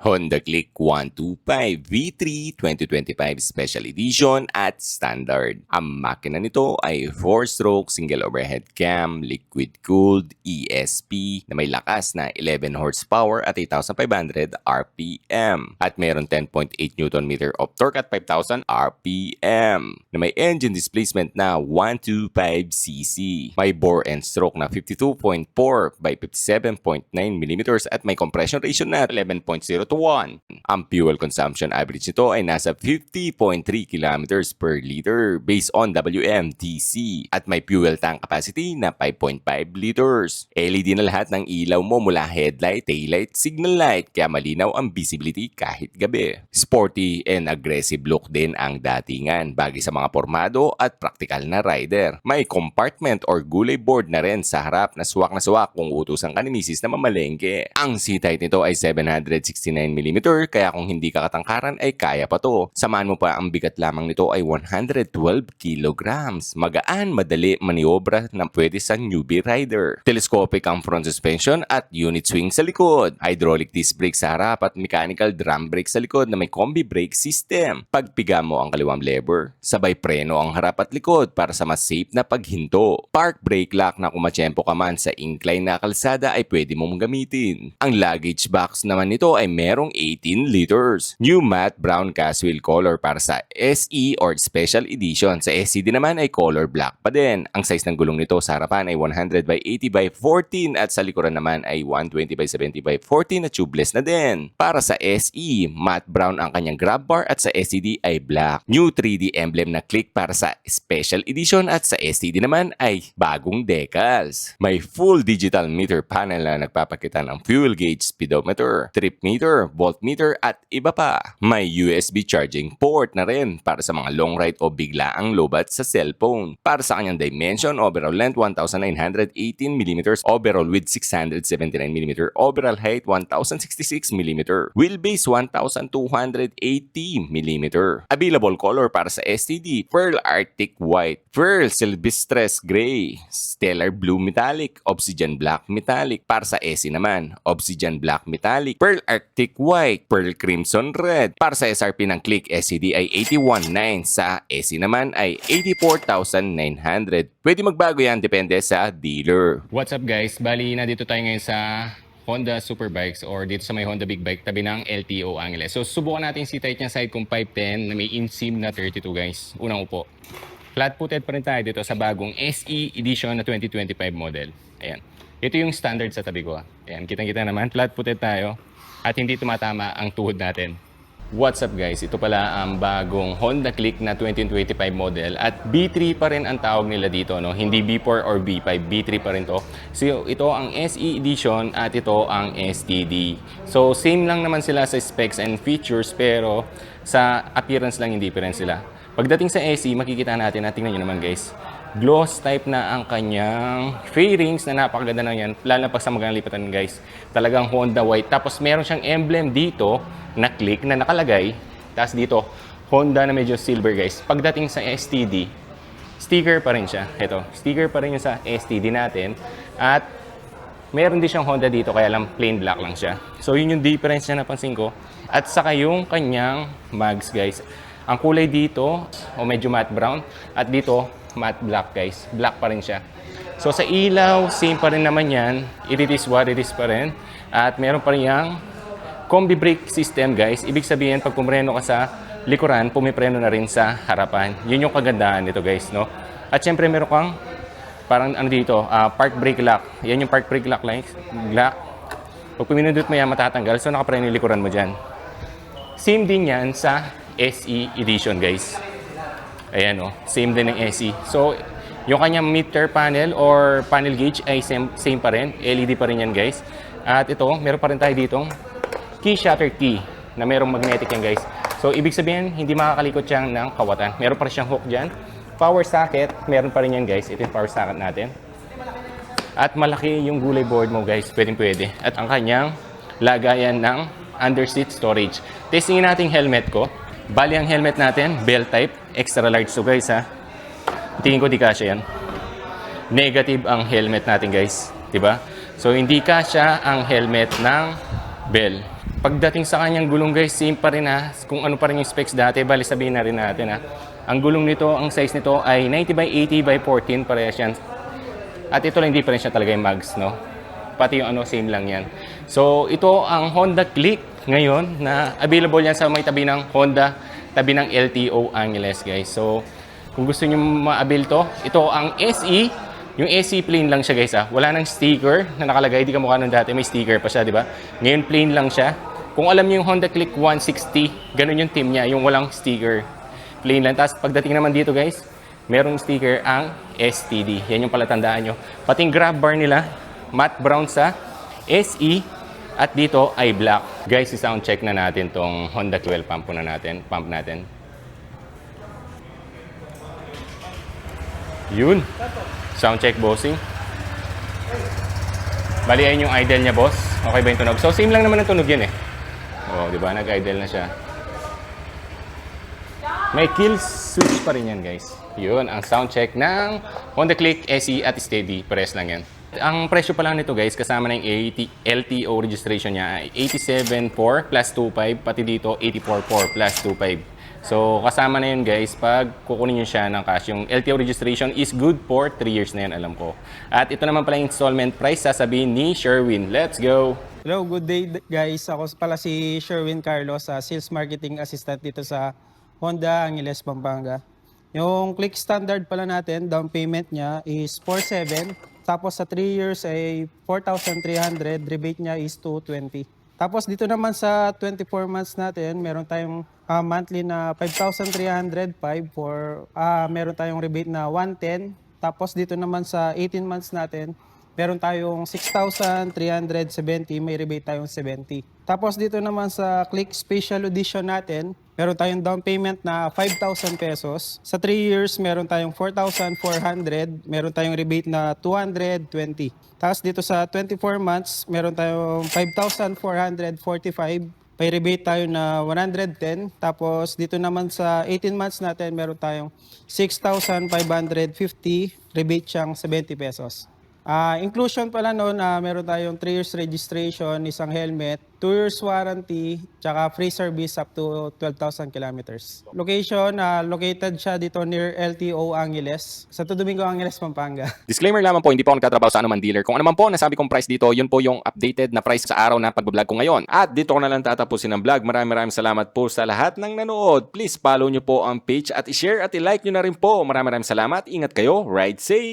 Honda Click 125 V3 2025 Special Edition at Standard. Ang makina nito ay 4-stroke single overhead cam, liquid-cooled, ESP na may lakas na 11 horsepower at 8,500 RPM. At meron 10.8 Nm of torque at 5,000 RPM na may engine displacement na 125cc. May bore and stroke na 52.4 by 57.9 mm at may compression ratio na 11.0 to 1. Ang fuel consumption average nito ay nasa 50.3 km per liter based on WMTC at may fuel tank capacity na 5.5 liters. LED na lahat ng ilaw mo mula headlight, taillight, signal light kaya malinaw ang visibility kahit gabi. Sporty and aggressive look din ang datingan bagay sa mga pormado at practical na rider. May compartment or gulay board na rin sa harap na swak kung utusan ka ni misis na mamalengke. Ang seat height nito ay 769 mm kaya kung hindi ka katangkaran ay kaya pa to. Samahan mo pa ang bigat lamang nito ay 112 kilograms. Magaan, madali maniobra na pwede sa newbie rider. Telescopic ang front suspension at unit swing sa likod. Hydraulic disc brake sa harap at mechanical drum brake sa likod na may combi brake system. Pagpiga mo ang kaliwang lever, sabay preno ang harap at likod para sa mas safe na paghinto. Park brake lock na kung matsyempo ka man sa incline na kalsada ay pwede mong gamitin. Ang luggage box naman nito ay merong 18 liters. New matte brown cast wheel color para sa SE or Special Edition. Sa SCD naman ay color black pa din. Ang size ng gulong nito sa harapan ay 100 by 80 by 14 at sa likuran naman ay 120 by 70 by 14 na tubeless na din. Para sa SE, matte brown ang kanyang grab bar at sa SCD ay black. New 3D emblem na click para sa Special Edition at sa SCD naman ay bagong decals. May full digital meter panel na nagpapakita ng fuel gauge, speedometer, trip meter, voltmeter at iba pa. May USB charging port na rin para sa mga long ride o biglaang lobat sa cellphone. Para sa kanyang dimension, overall length 1,918 mm, overall width 679 mm, overall height 1,066 mm, wheelbase 1,280 mm. Available color para sa STD, Pearl Arctic White, Pearl Sylvestres Gray, Stellar Blue Metallic, Obsidian Black Metallic. Para sa SE naman, Obsidian Black Metallic, Pearl Arctic White, Pearl Crimson Red. Para sa SRP ng Click SCD ay 81,900, sa SE naman ay 84,900. Pwede magbago yan depende sa dealer. What's up guys? Bali, nandito tayo ngayon sa Honda Superbikes or dito sa may Honda Big Bike tabi ng LTO Angeles. So subukan natin si type niya side kung 510 na may inseam na 32 guys. Unang upo. Flat-footed pa rin tayo dito sa bagong SE Edition na 2025 model. Ayan. Ito yung standard sa tabi ko. Ayan, kitang-kita naman. Flat-footed tayo at hindi tumatama ang tuhod natin. What's up guys? Ito pala ang bagong Honda Click na 2025 model at B3 pa rin ang tawag nila dito, no? Hindi B4 or B5, B3 pa rin to. So ito ang SE Edition at ito ang STD. So same lang naman sila sa specs and features pero sa appearance lang yung difference sila. Pagdating sa SE, makikita natin, tingnan nyo naman guys, gloss type na ang kanyang fairings na napakaganda na yan, lalo na pag sa magandang lipatan guys. Talagang Honda white. Tapos meron siyang emblem dito na click na nakalagay. Tapos dito, Honda na medyo silver guys. Pagdating sa STD, sticker pa rin siya. Ito, sticker pa rin yung sa STD natin. At meron din siyang Honda dito, kaya lang plain black lang siya. So yun yung difference na napansin ko. At saka yung kanyang mags guys. Ang kulay dito, o medyo matte brown. At dito, matte black guys. Black pa rin siya. So sa ilaw, same pa rin naman yan. It is what it is pa rin. At meron pa rin yung combi brake system guys. Ibig sabihin, pag pumreno ka sa likuran, pumipreno na rin sa harapan. Yun yung kagandahan nito guys, no? At syempre meron kang parang ano dito, park brake lock. Yan yung park brake lock. Pag puminindot mo yan, matatanggal. So nakapreno yung likuran mo dyan. Same din yan sa SE Edition guys. Ayan o, same din ng SE. So, yung kanyang meter panel or panel gauge ay same pa rin. LED pa rin yan guys. At ito, meron pa rin tayo ditong key shutter key na merong magnetic yan guys. So, ibig sabihin, hindi makakalikot siyang ng kawatan. Meron pa rin siyang hook dyan. Power socket, meron pa rin yan guys. Ito yung power socket natin. At malaki yung gulay board mo guys. Pwede. At ang kanyang lagayan ng underseat storage. Testingin natin helmet ko. Bali ang helmet natin, bell type, extra large to guys ha. Tingin ko di kasya yan. Negative ang helmet natin guys, 'di ba? So hindi kasya ang helmet ng bell. Pagdating sa kanyang gulong guys, same pa rin ha. Kung ano pa rin yung specs dati, bali sabihin na rin natin ha. Ang gulong nito, ang size nito ay 90 by 80 by 14, parehas yan. At ito lang difference niya talaga yung mags, no? Pati yung ano, same lang yan. So, ito ang Honda Click ngayon na available yan sa may tabi ng Honda, tabi ng LTO Angeles, guys. So, kung gusto nyo ma-avail to, ito ang SE. Yung SE plain lang siya, guys, ha. Wala nang sticker na nakalagay. Di ka mukha nung dati, may sticker pa siya, di ba? Ngayon, plain lang siya. Kung alam niyo yung Honda Click 160, ganun yung team niya, yung walang sticker. Plain lang. Tapos, pagdating naman dito, guys, merong sticker ang STD. Yan yung palatandaan nyo. Pating grab bar nila, matte brown sa SE at dito ay black. Guys, i-sound check na natin tong Honda fuel pump natin. Yun. Sound check, bossing. Bali, ayun yung idle niya, boss. Okay ba yung tunog? So, same lang naman ang tunog yan eh. Oh, di ba? Nag-idle na siya. May kill switch pa rin yan, guys. Yun, ang sound check ng Honda Click, SE at Steady. Pares lang yan. Ang presyo pa lang nito, guys, kasama na yung LTO registration niya ay 87.4 plus 2.5, pati dito 84.4 plus 2.5. So, kasama na yun, guys, pag kukunin nyo siya ng cash. Yung LTO registration is good for 3 years na yun, alam ko. At ito naman pala yung installment price, sasabihin ni Sherwin. Let's go! Hello, good day guys. Ako pala si Sherwin Carlos, Sales Marketing Assistant dito sa Honda Angeles, Pampanga. Yung click standard pala natin, down payment niya is 4,700. Tapos sa 3 years ay 4,300, rebate niya is 220. Tapos dito naman sa 24 months natin, meron tayong monthly na 5,305 for meron tayong rebate na 110. Tapos dito naman sa 18 months natin, meron tayong 6,370, may rebate tayong 70. Tapos dito naman sa Click Special Edition natin, meron tayong down payment na 5,000 pesos. Sa 3 years, meron tayong 4,400, meron tayong rebate na 220. Tapos dito sa 24 months, meron tayong 5,445, may rebate tayo na 110. Tapos dito naman sa 18 months natin, meron tayong 6,550, rebate siyang 70 pesos. Inclusion pala noon, meron tayong 3 years registration, isang helmet, 2 years warranty, tsaka free service up to 12,000 kilometers. Location, located siya dito near LTO Angeles, sa Domingo, Angeles, Pampanga. Disclaimer lamang po, hindi po ako nagtatrabaho sa anumang dealer. Kung ano man po nasabi kong price dito, yun po yung updated na price sa araw na pagbablog ko ngayon. At dito ko na lang tatapusin ang vlog. Maraming salamat po sa lahat ng nanood. Please follow nyo po ang page at i-share at i-like nyo na rin po. Maraming salamat. Ingat kayo. Ride safe!